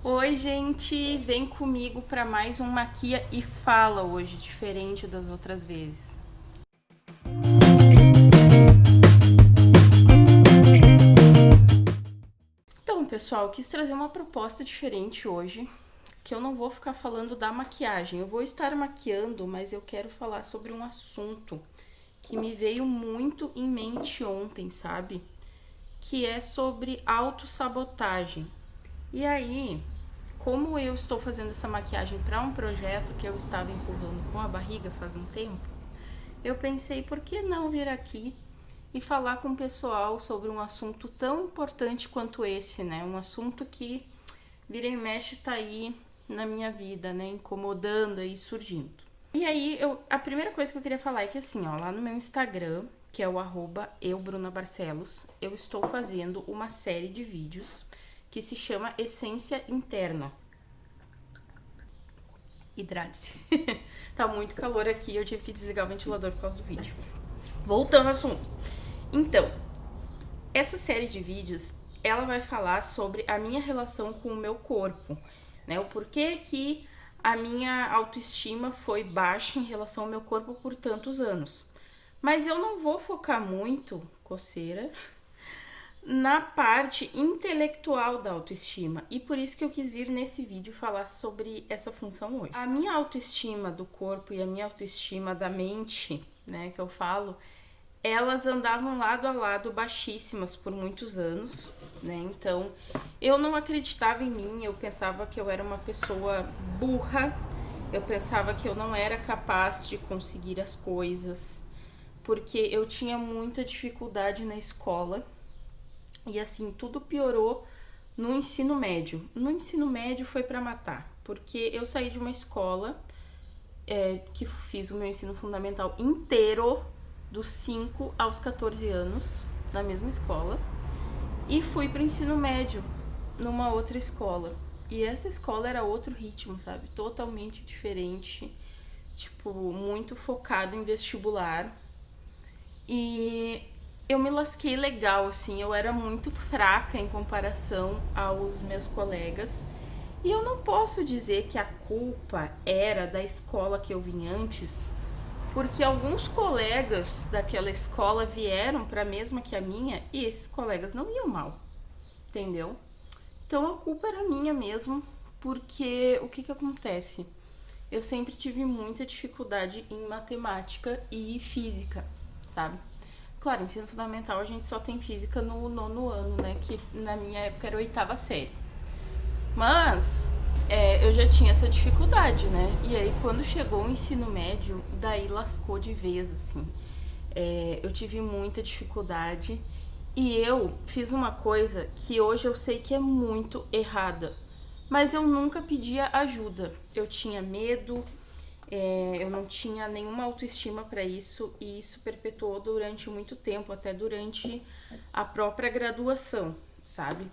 Oi, gente, vem comigo para mais um Maquia e Fala hoje, diferente das outras vezes. Então, pessoal, quis trazer uma proposta diferente hoje, que eu não vou ficar falando da maquiagem. Eu vou estar maquiando, mas eu quero falar sobre um assunto que me veio muito em mente ontem, sabe? Que é sobre autossabotagem. E aí, como eu estou fazendo essa maquiagem para um projeto que eu estava empurrando com a barriga faz um tempo, eu pensei, por que não vir aqui e falar com o pessoal sobre um assunto tão importante quanto esse, né? Um assunto que vira e mexe tá aí na minha vida, né? Incomodando aí, surgindo. E aí, a primeira coisa que eu queria falar é que assim, ó, lá no meu Instagram, que é o @euBrunaBarcelos, eu estou fazendo uma série de vídeos que se chama Essência Interna. Hidrate-se. Tá muito calor aqui, eu tive que desligar o ventilador por causa do vídeo. Voltando ao assunto. Então, essa série de vídeos, ela vai falar sobre a minha relação com o meu corpo, né? O porquê que a minha autoestima foi baixa em relação ao meu corpo por tantos anos. Mas eu não vou focar muito, coceira, na parte intelectual da autoestima. E por isso que eu quis vir nesse vídeo falar sobre essa função hoje. A minha autoestima do corpo e a minha autoestima da mente, né, que eu falo, elas andavam lado a lado baixíssimas por muitos anos, né? Então, eu não acreditava em mim, eu pensava que eu era uma pessoa burra, eu pensava que eu não era capaz de conseguir as coisas, porque eu tinha muita dificuldade na escola. E assim, tudo piorou no ensino médio. No ensino médio foi pra matar, porque eu saí de uma escola que fiz o meu ensino fundamental inteiro, dos 5 aos 14 anos, na mesma escola, e fui pro ensino médio numa outra escola. E essa escola era outro ritmo, sabe? Totalmente diferente, tipo, muito focado em vestibular. E eu me lasquei legal, assim, eu era muito fraca em comparação aos meus colegas. E eu não posso dizer que a culpa era da escola que eu vim antes, porque alguns colegas daquela escola vieram para a mesma que a minha e esses colegas não iam mal, entendeu? Então a culpa era minha mesmo, porque o que acontece? Eu sempre tive muita dificuldade em matemática e física, sabe? Claro, ensino fundamental a gente só tem física no 9º ano, né? Que na minha época era a 8ª série. Mas eu já tinha essa dificuldade, né? E aí quando chegou o ensino médio, daí lascou de vez, assim. Eu tive muita dificuldade e eu fiz uma coisa que hoje eu sei que é muito errada, mas eu nunca pedia ajuda. Eu tinha medo, eu não tinha nenhuma autoestima para isso e isso perpetuou durante muito tempo, até durante a própria graduação, sabe?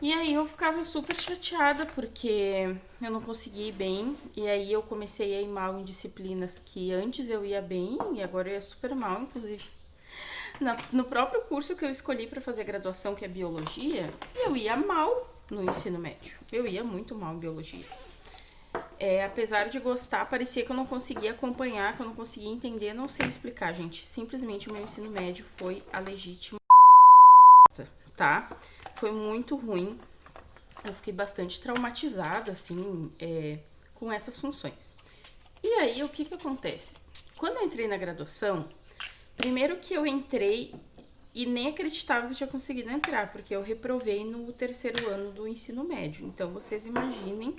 E aí eu ficava super chateada porque eu não consegui ir bem. E aí eu comecei a ir mal em disciplinas que antes eu ia bem e agora eu ia super mal, inclusive. No próprio curso que eu escolhi para fazer graduação, que é biologia, eu ia mal no ensino médio. Eu ia muito mal em biologia. Apesar de gostar, parecia que eu não conseguia acompanhar, que eu não conseguia entender, não sei explicar, gente. Simplesmente o meu ensino médio foi a legítima, tá? Foi muito ruim. Eu fiquei bastante traumatizada, assim, com essas funções. E aí, o que acontece? Quando eu entrei na graduação, primeiro que eu entrei e nem acreditava que eu tinha conseguido entrar, porque eu reprovei no 3º ano do ensino médio. Então, vocês imaginem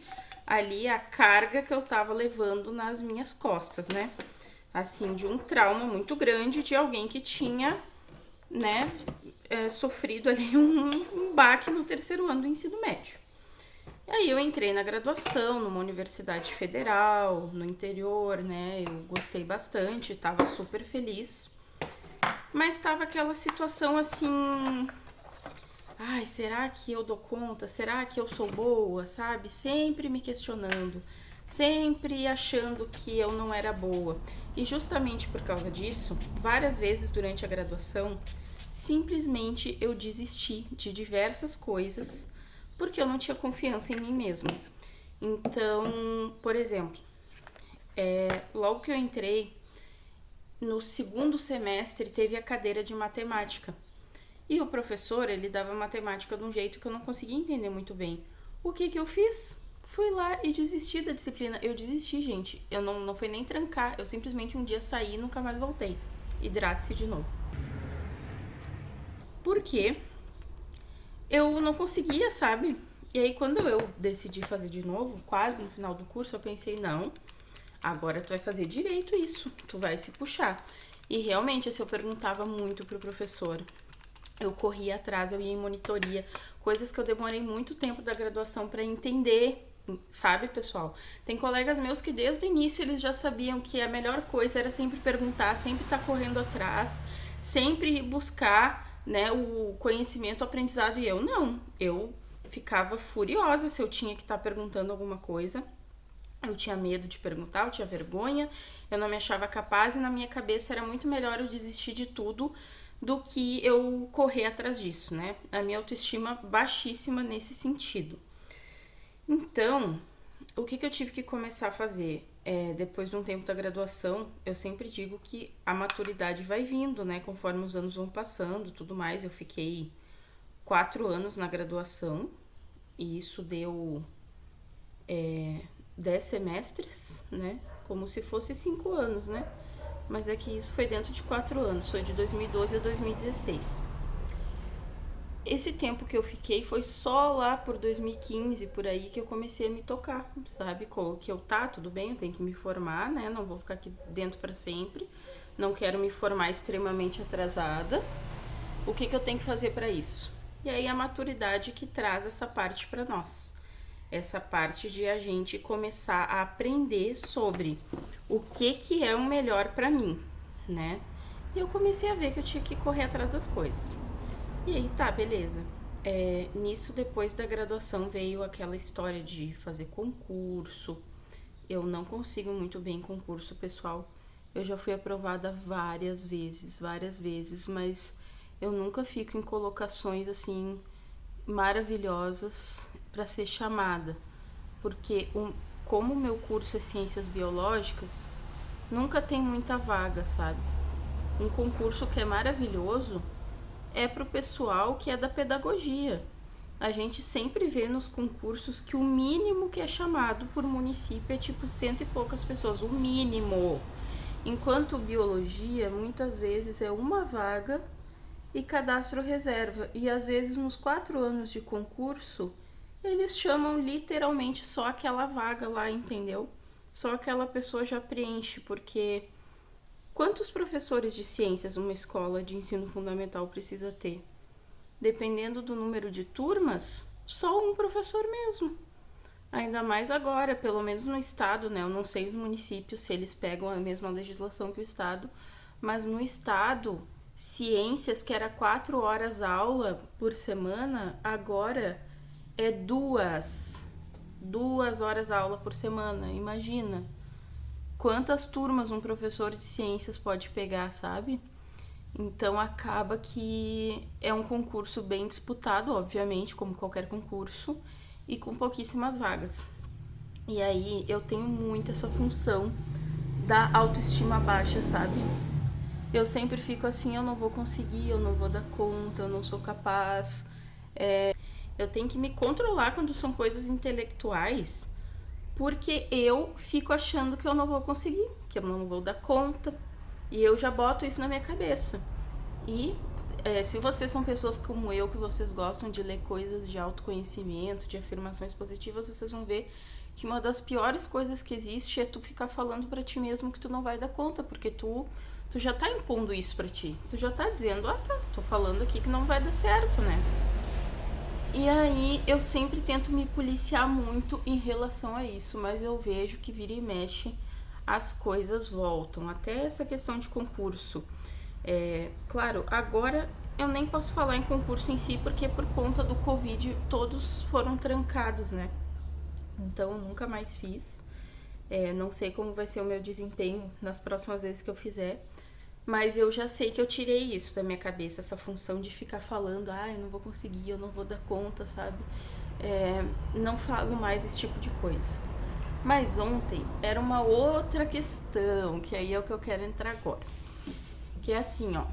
ali a carga que eu tava levando nas minhas costas, né? Assim, de um trauma muito grande de alguém que tinha, né, sofrido ali um baque no 3º ano do ensino médio. E aí eu entrei na graduação, numa universidade federal, no interior, né? Eu gostei bastante, tava super feliz. Mas tava aquela situação assim... Ai, será que eu dou conta? Será que eu sou boa, sabe? Sempre me questionando, sempre achando que eu não era boa. E justamente por causa disso, várias vezes durante a graduação, simplesmente eu desisti de diversas coisas porque eu não tinha confiança em mim mesma. Então, por exemplo, logo que eu entrei, no segundo semestre teve a cadeira de matemática. E o professor, ele dava matemática de um jeito que eu não conseguia entender muito bem. O que eu fiz? Fui lá e desisti da disciplina. Eu desisti, gente. Eu não foi nem trancar. Eu simplesmente um dia saí e nunca mais voltei. Hidrate-se de novo. Por quê? Eu não conseguia, sabe? E aí quando eu decidi fazer de novo, quase no final do curso, eu pensei, não, agora tu vai fazer direito isso, tu vai se puxar. E realmente, assim, eu perguntava muito pro professor. Eu corria atrás, eu ia em monitoria, coisas que eu demorei muito tempo da graduação pra entender, sabe, pessoal? Tem colegas meus que desde o início eles já sabiam que a melhor coisa era sempre perguntar, sempre estar correndo atrás, sempre buscar, né, o conhecimento, o aprendizado, e eu não. Eu ficava furiosa se eu tinha que estar perguntando alguma coisa. Eu tinha medo de perguntar, eu tinha vergonha, eu não me achava capaz e na minha cabeça era muito melhor eu desistir de tudo do que eu correr atrás disso, né? A minha autoestima baixíssima nesse sentido. Então, o que eu tive que começar a fazer? Depois de um tempo da graduação, eu sempre digo que a maturidade vai vindo, né? Conforme os anos vão passando, tudo mais. Eu fiquei 4 anos na graduação e isso deu 10 semestres, né? Como se fosse 5 anos, né? Mas é que isso foi dentro de 4 anos, foi de 2012 a 2016. Esse tempo que eu fiquei foi só lá por 2015, por aí, que eu comecei a me tocar, sabe? Que eu tudo bem, eu tenho que me formar, né? Não vou ficar aqui dentro para sempre. Não quero me formar extremamente atrasada. O que eu tenho que fazer para isso? E aí a maturidade que traz essa parte para nós. Essa parte de a gente começar a aprender sobre o que é o melhor para mim, né? E eu comecei a ver que eu tinha que correr atrás das coisas. E aí, tá, beleza. Nisso, depois da graduação, veio aquela história de fazer concurso. Eu não consigo muito bem concurso, pessoal. Eu já fui aprovada várias vezes, mas eu nunca fico em colocações assim maravilhosas para ser chamada, porque como o meu curso é ciências biológicas, nunca tem muita vaga, sabe? Um concurso que é maravilhoso é pro pessoal que é da pedagogia. A gente sempre vê nos concursos que o mínimo que é chamado por município é tipo 100 e poucas pessoas, o mínimo. Enquanto biologia, muitas vezes é uma vaga e cadastro reserva. E às vezes nos 4 anos de concurso, eles chamam literalmente só aquela vaga lá, entendeu? Só aquela pessoa já preenche, porque quantos professores de ciências uma escola de ensino fundamental precisa ter? Dependendo do número de turmas, só um professor mesmo. Ainda mais agora, pelo menos no estado, né? Eu não sei os municípios se eles pegam a mesma legislação que o estado, mas no estado, ciências, que era 4 horas aula por semana, agora é 2 horas aula por semana. Imagina quantas turmas um professor de ciências pode pegar, sabe? Então acaba que é um concurso bem disputado, obviamente, como qualquer concurso, e com pouquíssimas vagas. E aí eu tenho muito essa função da autoestima baixa, sabe? Eu sempre fico assim, eu não vou conseguir, eu não vou dar conta, eu não sou capaz. Eu tenho que me controlar quando são coisas intelectuais, porque eu fico achando que eu não vou conseguir, que eu não vou dar conta. E eu já boto isso na minha cabeça. E se vocês são pessoas como eu, que vocês gostam de ler coisas de autoconhecimento, de afirmações positivas, vocês vão ver que uma das piores coisas que existe é tu ficar falando pra ti mesmo que tu não vai dar conta, porque tu já tá impondo isso pra ti. Tu já tá dizendo, tô falando aqui que não vai dar certo, né? E aí eu sempre tento me policiar muito em relação a isso, mas eu vejo que vira e mexe as coisas voltam. Até essa questão de concurso. Claro, agora eu nem posso falar em concurso em si, porque por conta do Covid todos foram trancados, né? Então eu nunca mais fiz. Não sei como vai ser o meu desempenho nas próximas vezes que eu fizer. Mas eu já sei que eu tirei isso da minha cabeça, essa função de ficar falando, eu não vou conseguir, eu não vou dar conta, sabe? não falo mais esse tipo de coisa. Mas ontem era uma outra questão, que aí é o que eu quero entrar agora. Que é assim, ó.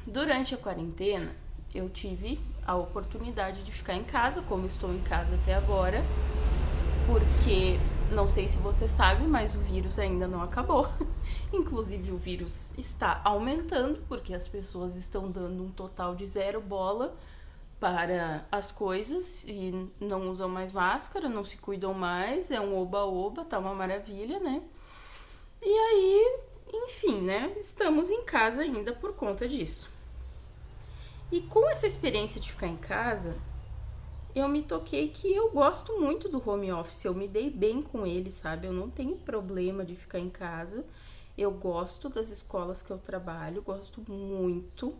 Durante a quarentena, eu tive a oportunidade de ficar em casa, como estou em casa até agora, porque não sei se você sabe, mas o vírus ainda não acabou. Inclusive, o vírus está aumentando, porque as pessoas estão dando um total de 0 bola para as coisas e não usam mais máscara, não se cuidam mais, é um oba-oba, tá uma maravilha, né? E aí, enfim, né? Estamos em casa ainda por conta disso. E com essa experiência de ficar em casa, eu me toquei que eu gosto muito do home office, eu me dei bem com ele, sabe? Eu não tenho problema de ficar em casa. Eu gosto das escolas que eu trabalho, gosto muito,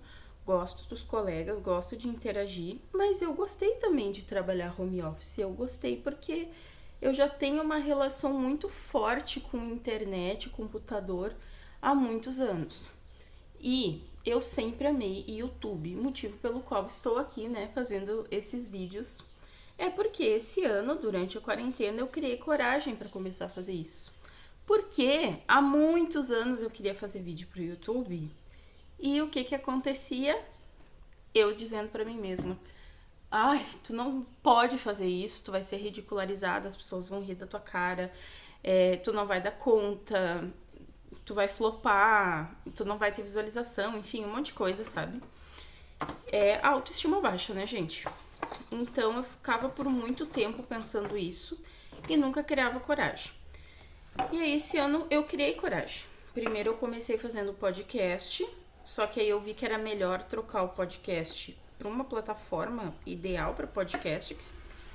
gosto dos colegas, gosto de interagir, mas eu gostei também de trabalhar home office. Eu gostei porque eu já tenho uma relação muito forte com internet, computador há muitos anos. E eu sempre amei YouTube, motivo pelo qual estou aqui, né, fazendo esses vídeos. É porque esse ano, durante a quarentena, eu criei coragem para começar a fazer isso. Porque há muitos anos eu queria fazer vídeo pro YouTube e o que que acontecia? Eu dizendo para mim mesma: ai, tu não pode fazer isso, tu vai ser ridicularizada, as pessoas vão rir da tua cara, tu não vai dar conta, tu vai flopar, tu não vai ter visualização, enfim, um monte de coisa, sabe? É autoestima baixa, né, gente? Então eu ficava por muito tempo pensando isso e nunca criava coragem. E aí esse ano eu criei coragem. Primeiro eu comecei fazendo podcast, só que aí eu vi que era melhor trocar o podcast para uma plataforma ideal para podcast, que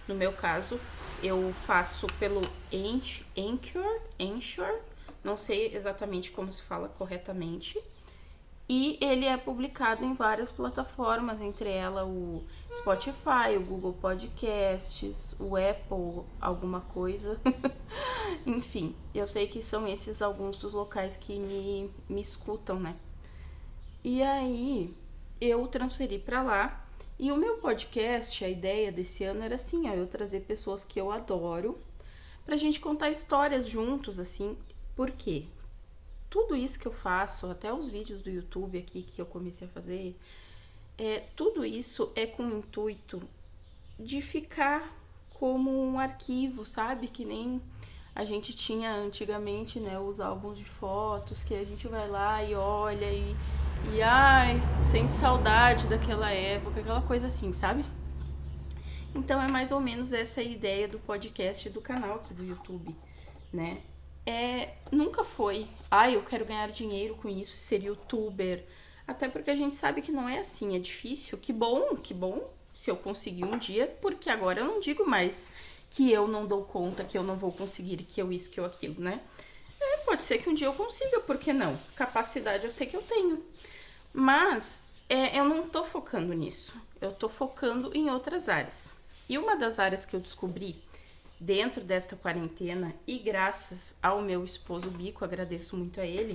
no meu caso eu faço pelo Anchor, não sei exatamente como se fala corretamente. E ele é publicado em várias plataformas, entre elas o Spotify, o Google Podcasts, o Apple, alguma coisa. Enfim, eu sei que são esses alguns dos locais que me escutam, né? E aí eu transferi pra lá. E o meu podcast, a ideia desse ano era assim, ó, eu trazer pessoas que eu adoro pra gente contar histórias juntos, assim. Por quê? Tudo isso que eu faço, até os vídeos do YouTube aqui que eu comecei a fazer, tudo isso é com o intuito de ficar como um arquivo, sabe? Que nem a gente tinha antigamente, né? Os álbuns de fotos, que a gente vai lá e olha e ai, sente saudade daquela época, aquela coisa assim, sabe? Então é mais ou menos essa a ideia do podcast e do canal aqui do YouTube, né? Nunca foi, eu quero ganhar dinheiro com isso, ser youtuber. Até porque a gente sabe que não é assim, é difícil. Que bom, se eu conseguir um dia, porque agora eu não digo mais que eu não dou conta, que eu não vou conseguir, que eu isso, que eu aquilo, né? Pode ser que um dia eu consiga, por que não? Capacidade eu sei que eu tenho. Mas eu não tô focando nisso. Eu tô focando em outras áreas. E uma das áreas que eu descobri dentro desta quarentena, e graças ao meu esposo Bico, agradeço muito a ele,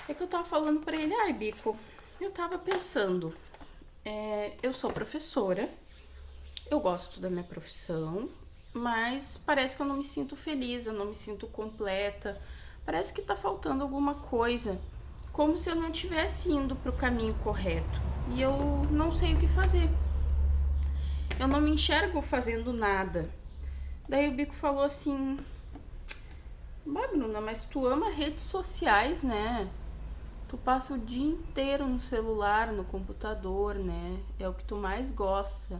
é que eu tava falando pra ele: ai, Bico, eu tava pensando, eu sou professora, eu gosto da minha profissão, mas parece que eu não me sinto feliz, eu não me sinto completa, parece que tá faltando alguma coisa, como se eu não estivesse indo pro caminho correto, e eu não sei o que fazer. Eu não me enxergo fazendo nada. Daí o Bico falou assim: bah, Bruna, mas tu ama redes sociais, né? Tu passa o dia inteiro no celular, no computador, né? É o que tu mais gosta.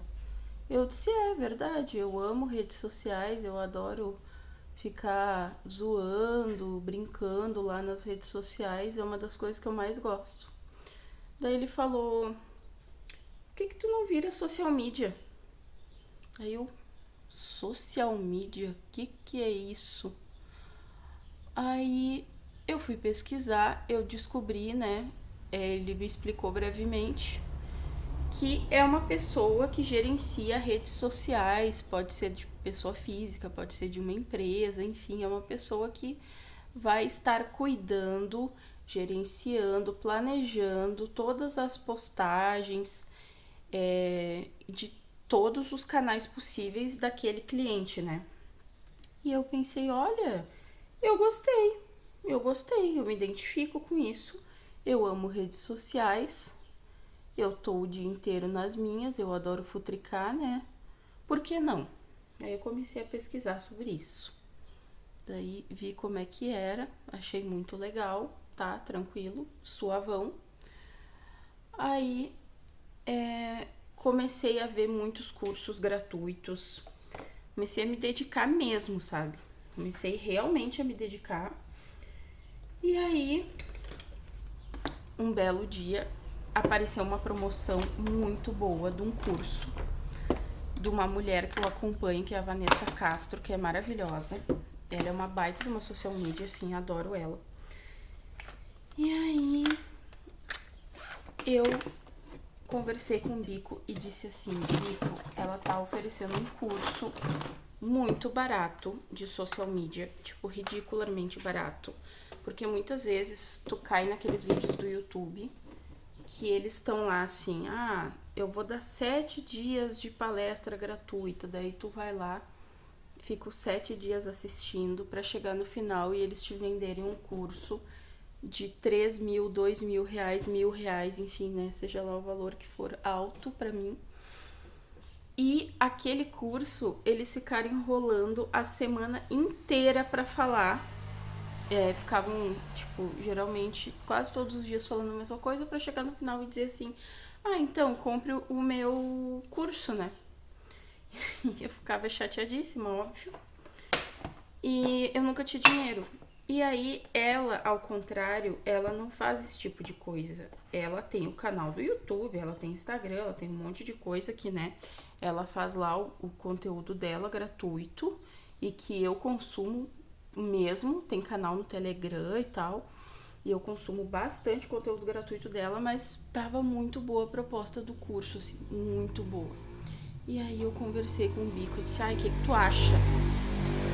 Eu disse: é verdade, eu amo redes sociais, eu adoro ficar zoando, brincando lá nas redes sociais, é uma das coisas que eu mais gosto. Daí ele falou: por que tu não vira social media? Aí eu: social media? Que é isso? Aí eu fui pesquisar, eu descobri, né? Ele me explicou brevemente que é uma pessoa que gerencia redes sociais, pode ser de pessoa física, pode ser de uma empresa, enfim, é uma pessoa que vai estar cuidando, gerenciando, planejando todas as postagens, de todos os canais possíveis daquele cliente, né? E eu pensei, olha, eu gostei, eu me identifico com isso, eu amo redes sociais, eu tô o dia inteiro nas minhas, eu adoro futricar, né? Por que não? Aí eu comecei a pesquisar sobre isso. Daí vi como é que era, achei muito legal, tá? Tranquilo, suavão. Aí comecei a ver muitos cursos gratuitos. Comecei a me dedicar mesmo, sabe? Comecei realmente a me dedicar. E aí, um belo dia, apareceu uma promoção muito boa de um curso de uma mulher que eu acompanho, que é a Vanessa Castro, que é maravilhosa. Ela é uma baita de uma social media, assim, adoro ela. E aí, eu conversei com o Bico e disse assim, Bico, ela tá oferecendo um curso muito barato de social media, tipo, ridiculamente barato. Porque muitas vezes tu cai naqueles vídeos do YouTube que eles estão lá assim, eu vou dar 7 dias de palestra gratuita, daí tu vai lá, fica os 7 dias assistindo pra chegar no final e eles te venderem um curso de 3 mil, 2 mil reais, R$ 1.000, enfim, né, seja lá o valor que for alto pra mim. E aquele curso, eles ficaram enrolando a semana inteira pra falar. Ficavam, tipo, geralmente quase todos os dias falando a mesma coisa pra chegar no final e dizer assim, então, compre o meu curso, né? E eu ficava chateadíssima, óbvio. E eu nunca tinha dinheiro. E aí, ela, ao contrário, ela não faz esse tipo de coisa. Ela tem o canal do YouTube, ela tem Instagram, ela tem um monte de coisa que, né? Ela faz lá o conteúdo dela gratuito e que eu consumo mesmo. Tem canal no Telegram e tal. E eu consumo bastante conteúdo gratuito dela, mas tava muito boa a proposta do curso, assim, muito boa. E aí eu conversei com o Bico e disse, o que tu acha?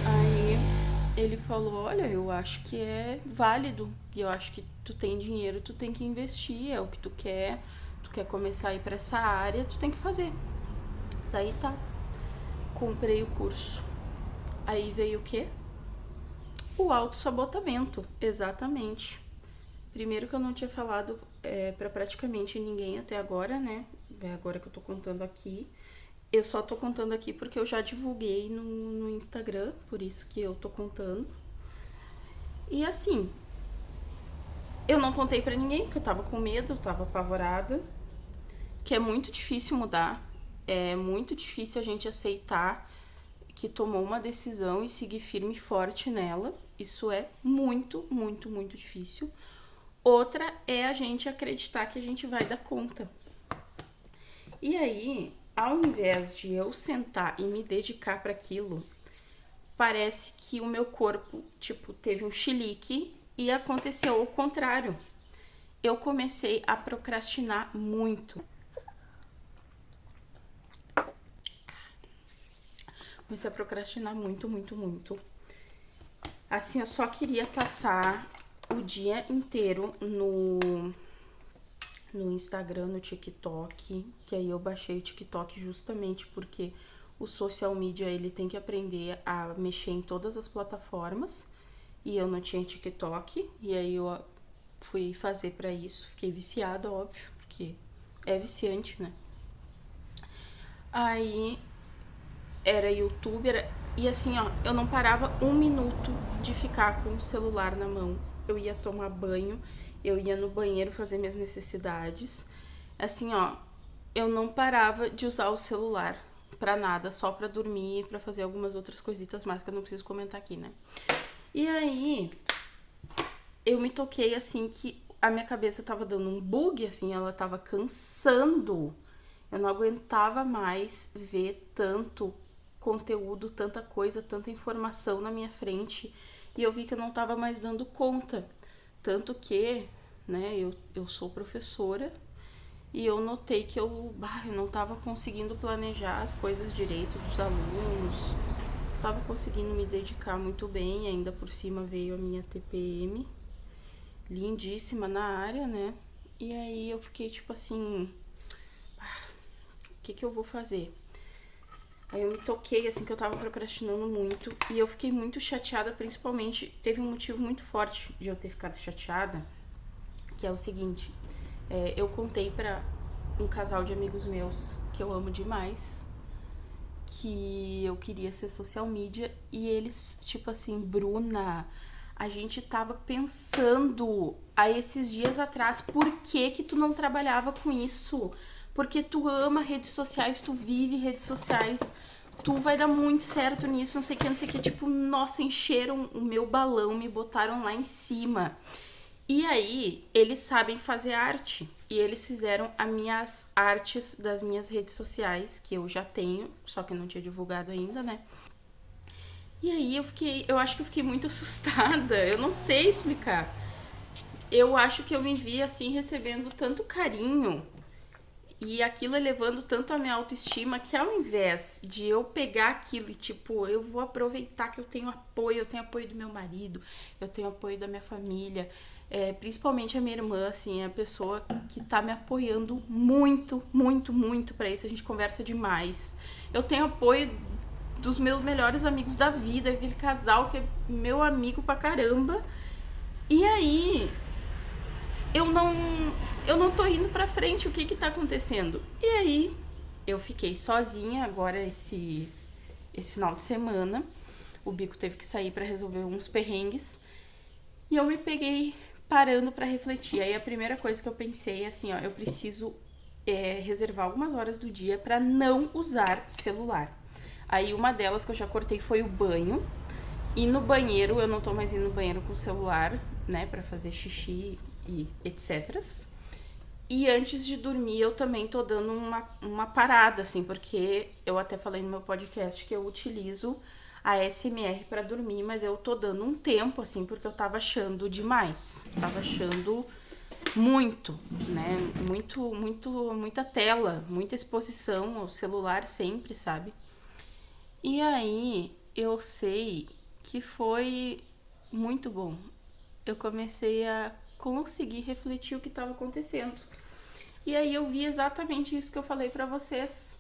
Aí ele falou, olha, eu acho que é válido. E eu acho que tu tem dinheiro, tu tem que investir, é o que tu quer começar a ir pra essa área, tu tem que fazer. Daí tá. Comprei o curso. Aí veio o quê? O autossabotamento, exatamente. Primeiro que eu não tinha falado pra praticamente ninguém até agora, né? É agora que eu tô contando aqui. Eu só tô contando aqui porque eu já divulguei no Instagram, por isso que eu tô contando. E assim, eu não contei pra ninguém, porque eu tava com medo, eu tava apavorada. Que é muito difícil mudar. É muito difícil a gente aceitar que tomou uma decisão e seguir firme e forte nela. Isso é muito, muito, muito difícil. Outra é a gente acreditar que a gente vai dar conta. E aí, ao invés de eu sentar e me dedicar para aquilo, parece que o meu corpo, tipo, teve um chilique e aconteceu o contrário. Eu comecei a procrastinar muito. Comecei a procrastinar muito, muito, muito. Assim, eu só queria passar o dia inteiro no Instagram, no TikTok, que aí eu baixei o TikTok justamente porque o social media ele tem que aprender a mexer em todas as plataformas e eu não tinha TikTok e aí eu fui fazer pra isso, fiquei viciada, óbvio, porque é viciante, né? Aí era youtuber e assim, ó, eu não parava um minuto de ficar com o celular na mão. Eu ia tomar banho, eu ia no banheiro fazer minhas necessidades. Assim, ó, eu não parava de usar o celular pra nada, só pra dormir, pra fazer algumas outras coisitas mais que eu não preciso comentar aqui, né? E aí, eu me toquei assim que a minha cabeça tava dando um bug, assim, ela tava cansando. Eu não aguentava mais ver tanto conteúdo, tanta coisa, tanta informação na minha frente. E eu vi que eu não tava mais dando conta. Tanto que, né, eu sou professora e eu notei que eu não tava conseguindo planejar as coisas direito dos alunos. Tava conseguindo me dedicar muito bem, ainda por cima veio a minha TPM, lindíssima na área, né? E aí eu fiquei tipo assim, o que eu vou fazer? Aí eu me toquei, assim, que eu tava procrastinando muito. E eu fiquei muito chateada, principalmente. Teve um motivo muito forte de eu ter ficado chateada, que é o seguinte. Eu contei pra um casal de amigos meus, que eu amo demais, que eu queria ser social media. E eles, tipo assim, Bruna, a gente tava pensando há esses dias atrás, por que que tu não trabalhava com isso? Porque tu ama redes sociais, tu vive redes sociais, tu vai dar muito certo nisso, não sei o que, não sei o que. Tipo, nossa, encheram o meu balão, me botaram lá em cima. E aí, eles sabem fazer arte. E eles fizeram as minhas artes das minhas redes sociais, que eu já tenho, só que eu não tinha divulgado ainda, né? E aí eu acho que eu fiquei muito assustada. Eu não sei explicar. Eu acho que eu me vi assim recebendo tanto carinho e aquilo elevando tanto a minha autoestima que ao invés de eu pegar aquilo e tipo, eu vou aproveitar que eu tenho apoio do meu marido, eu tenho apoio da minha família, principalmente a minha irmã, assim, é a pessoa que tá me apoiando muito, muito, muito pra isso. A gente conversa demais. Eu tenho apoio dos meus melhores amigos da vida, aquele casal que é meu amigo pra caramba. E aí, eu não eu não tô indo pra frente, o que que tá acontecendo? E aí, eu fiquei sozinha agora esse final de semana. O Bico teve que sair pra resolver uns perrengues. E eu me peguei parando pra refletir. Aí a primeira coisa que eu pensei é assim, ó, eu preciso reservar algumas horas do dia pra não usar celular. Aí uma delas que eu já cortei foi o banho. E no banheiro, eu não tô mais indo no banheiro com o celular, né, pra fazer xixi e etc. E antes de dormir, eu também tô dando uma parada, assim, porque eu até falei no meu podcast que eu utilizo a SMR pra dormir, mas eu tô dando um tempo, assim, porque eu tava achando demais. Tava achando muito, né? Muita tela, muita exposição ao celular sempre, sabe? E aí eu sei que foi muito bom. Eu comecei a conseguir refletir o que estava acontecendo. E aí eu vi exatamente isso que eu falei pra vocês,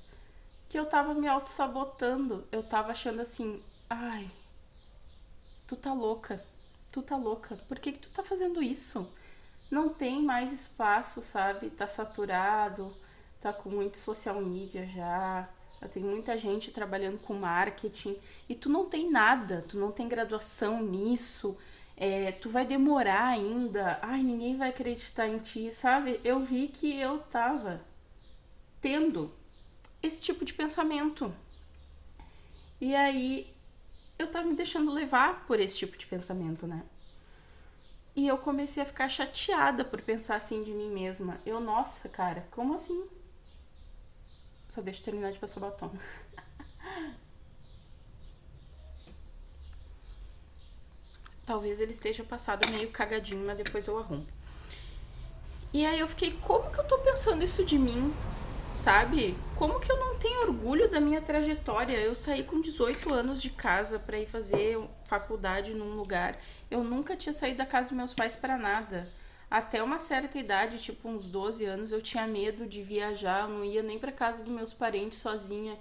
que eu tava me auto-sabotando. Eu tava achando assim, ai, tu tá louca, tu tá louca, por que que tu tá fazendo isso? Não tem mais espaço, sabe? Tá saturado, tá com muito social media já, tem muita gente trabalhando com marketing e tu não tem nada, tu não tem graduação nisso, tu vai demorar ainda, ai, ninguém vai acreditar em ti, sabe? Eu vi que eu tava tendo esse tipo de pensamento. E aí eu tava me deixando levar por esse tipo de pensamento, né? E eu comecei a ficar chateada por pensar assim de mim mesma. Nossa, cara, como assim? Só deixa eu terminar de passar batom. Talvez ele esteja passado meio cagadinho, mas depois eu arrumo. E aí eu fiquei, como que eu tô pensando isso de mim? Sabe? Como que eu não tenho orgulho da minha trajetória? Eu saí com 18 anos de casa pra ir fazer faculdade num lugar. Eu nunca tinha saído da casa dos meus pais pra nada. Até uma certa idade, tipo uns 12 anos, eu tinha medo de viajar, eu não ia nem pra casa dos meus parentes sozinha.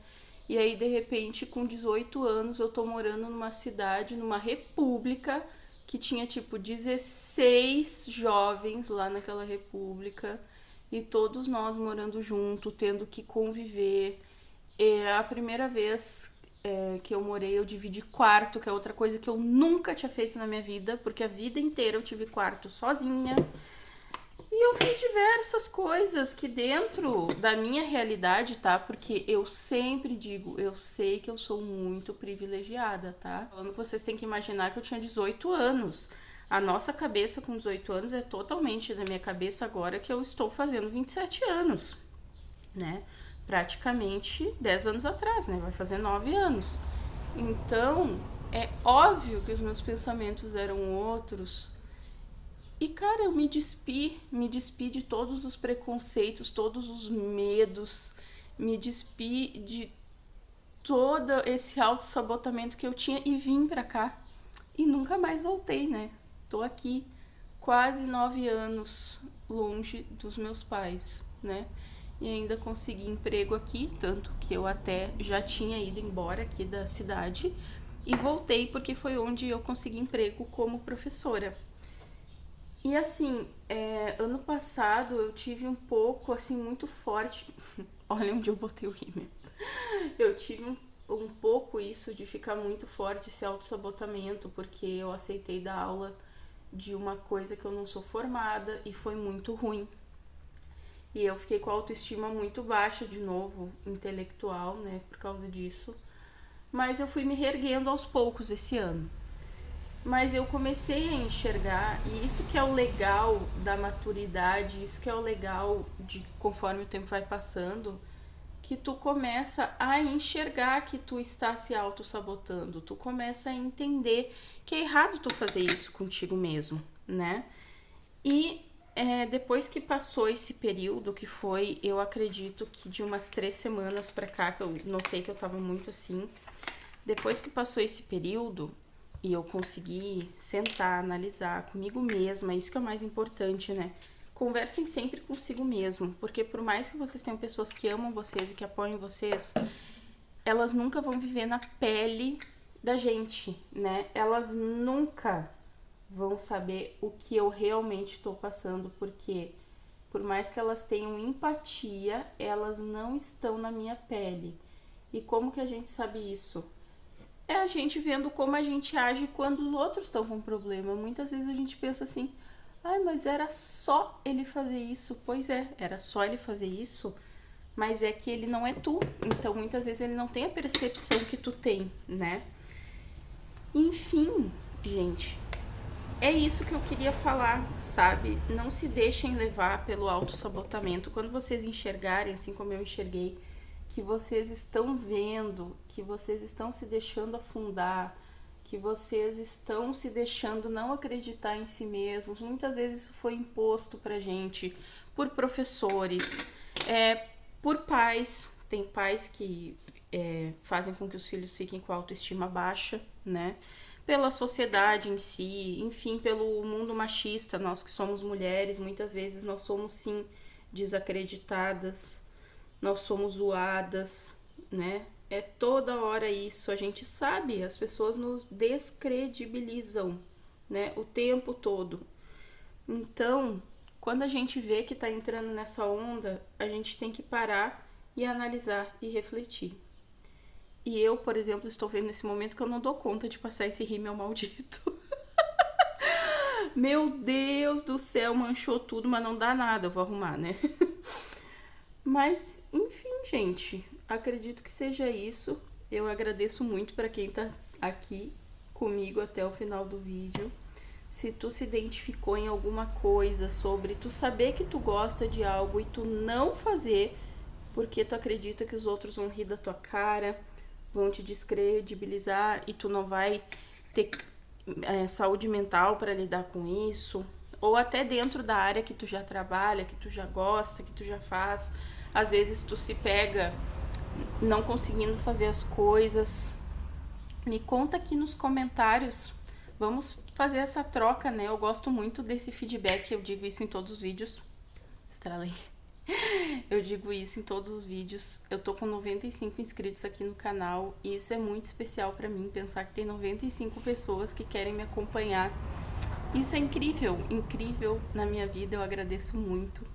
E aí, de repente, com 18 anos, eu tô morando numa cidade, numa república, que tinha tipo 16 jovens lá naquela república e todos nós morando junto, tendo que conviver. É a primeira vez que eu morei, eu dividi quarto, que é outra coisa que eu nunca tinha feito na minha vida, porque a vida inteira eu tive quarto sozinha. E eu fiz diversas coisas que dentro da minha realidade, tá? Porque eu sempre digo, eu sei que eu sou muito privilegiada, tá? Falando que vocês têm que imaginar que eu tinha 18 anos. A nossa cabeça com 18 anos é totalmente da minha cabeça agora que eu estou fazendo 27 anos, né? Praticamente 10 anos atrás, né? Vai fazer 9 anos. Então, é óbvio que os meus pensamentos eram outros. E, cara, eu me despi de todos os preconceitos, todos os medos, me despi de todo esse auto-sabotamento que eu tinha e vim pra cá. E nunca mais voltei, né? Tô aqui quase 9 anos longe dos meus pais, né? e ainda consegui emprego aqui, tanto que eu até já tinha ido embora aqui da cidade e voltei porque foi onde eu consegui emprego como professora. E assim, ano passado eu tive um pouco, assim, muito forte. Olha onde eu botei o rímel. Eu tive um pouco isso de ficar muito forte, esse autossabotamento, porque eu aceitei dar aula de uma coisa que eu não sou formada e foi muito ruim. E eu fiquei com a autoestima muito baixa de novo, intelectual, né, por causa disso. Mas eu fui me reerguendo aos poucos esse ano. Mas eu comecei a enxergar, e isso que é o legal da maturidade, isso que é o legal de conforme o tempo vai passando, que tu começa a enxergar que tu está se auto-sabotando, tu começa a entender que é errado tu fazer isso contigo mesmo, né? E depois que passou esse período, que foi, eu acredito que de umas 3 semanas pra cá, que eu notei que eu tava muito assim, depois que passou esse período, e eu consegui sentar, analisar comigo mesma, isso que é o mais importante, né? Conversem sempre consigo mesmo, porque por mais que vocês tenham pessoas que amam vocês e que apoiam vocês, elas nunca vão viver na pele da gente, né? Elas nunca vão saber o que eu realmente estou passando, porque por mais que elas tenham empatia, elas não estão na minha pele. E como que a gente sabe isso? É a gente vendo como a gente age quando os outros estão com problema. Muitas vezes a gente pensa assim, ai, mas era só ele fazer isso. Pois é, era só ele fazer isso, mas é que ele não é tu. Então muitas vezes ele não tem a percepção que tu tem, né? Enfim, gente, é isso que eu queria falar, sabe? Não se deixem levar pelo autossabotamento. Quando vocês enxergarem, assim como eu enxerguei, que vocês estão vendo, que vocês estão se deixando afundar, que vocês estão se deixando não acreditar em si mesmos. Muitas vezes isso foi imposto pra gente por professores, por pais. Tem pais que fazem com que os filhos fiquem com a autoestima baixa, né? Pela sociedade em si, enfim, pelo mundo machista. Nós que somos mulheres, muitas vezes nós somos sim desacreditadas, nós somos zoadas, né? É toda hora isso, a gente sabe, as pessoas nos descredibilizam, né? O tempo todo. Então, quando a gente vê que tá entrando nessa onda, a gente tem que parar e analisar e refletir. E eu, por exemplo, estou vendo nesse momento que eu não dou conta de passar esse rímel maldito. Meu Deus do céu, manchou tudo, mas não dá nada, eu vou arrumar, né? Mas, enfim, gente, acredito que seja isso. Eu agradeço muito para quem tá aqui comigo até o final do vídeo. Se tu se identificou em alguma coisa sobre tu saber que tu gosta de algo e tu não fazer porque tu acredita que os outros vão rir da tua cara, vão te descredibilizar e tu não vai ter saúde mental para lidar com isso, ou até dentro da área que tu já trabalha, que tu já gosta, que tu já faz, às vezes tu se pega não conseguindo fazer as coisas. Me conta aqui nos comentários, vamos fazer essa troca, né? Eu gosto muito desse feedback, eu digo isso em todos os vídeos. Estralei. Eu digo isso em todos os vídeos. Eu tô com 95 inscritos aqui no canal e isso é muito especial pra mim, pensar que tem 95 pessoas que querem me acompanhar. Isso é incrível, incrível na minha vida, eu agradeço muito.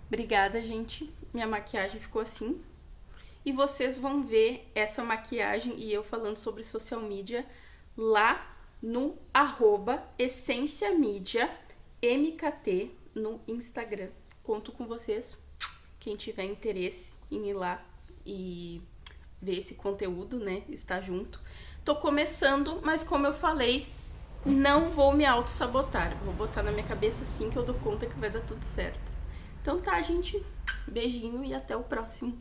Obrigada, gente. Minha maquiagem ficou assim. E vocês vão ver essa maquiagem e eu falando sobre social media lá no @essenciamediamkt no Instagram. Conto com vocês. Quem tiver interesse em ir lá e ver esse conteúdo, né, estar junto. Tô começando, mas como eu falei, não vou me auto-sabotar. Vou botar na minha cabeça sim que eu dou conta que vai dar tudo certo. Então tá, gente. Beijinho e até o próximo.